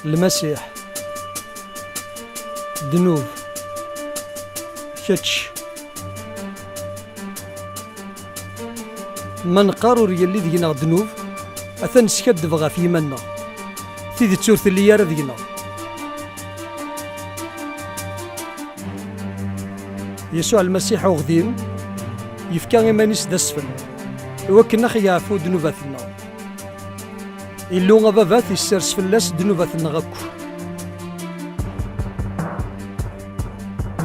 المسيح ذنوب كتش ما نقارور يلي دينا ذنوب أثن سكدف غا يمنا تيدي تورث اللي يارا دينا يسوع المسيح وغديم يفكا إيمانيس داسفل وكنا خيعفو ذنوباتنا إلو غبابات يسرس فلاس ذنوباتنا غاكو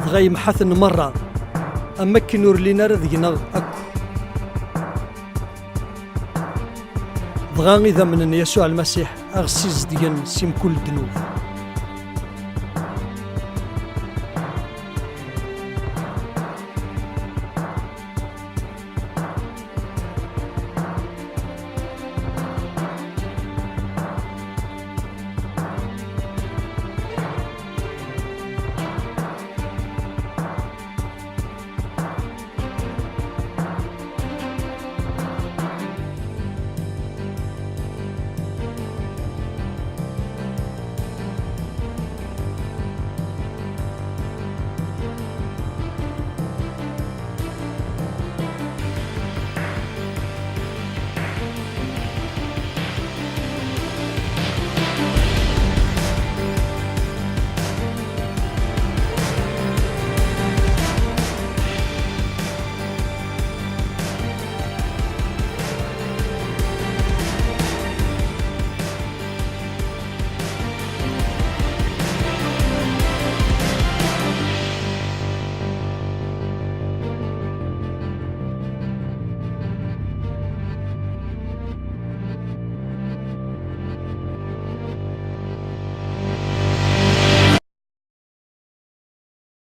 غاي محاثن مرة أما كنور لينا رذينا أكو بغا إذا من يسوع المسيح أغسيز ديان سيم كل ذنوب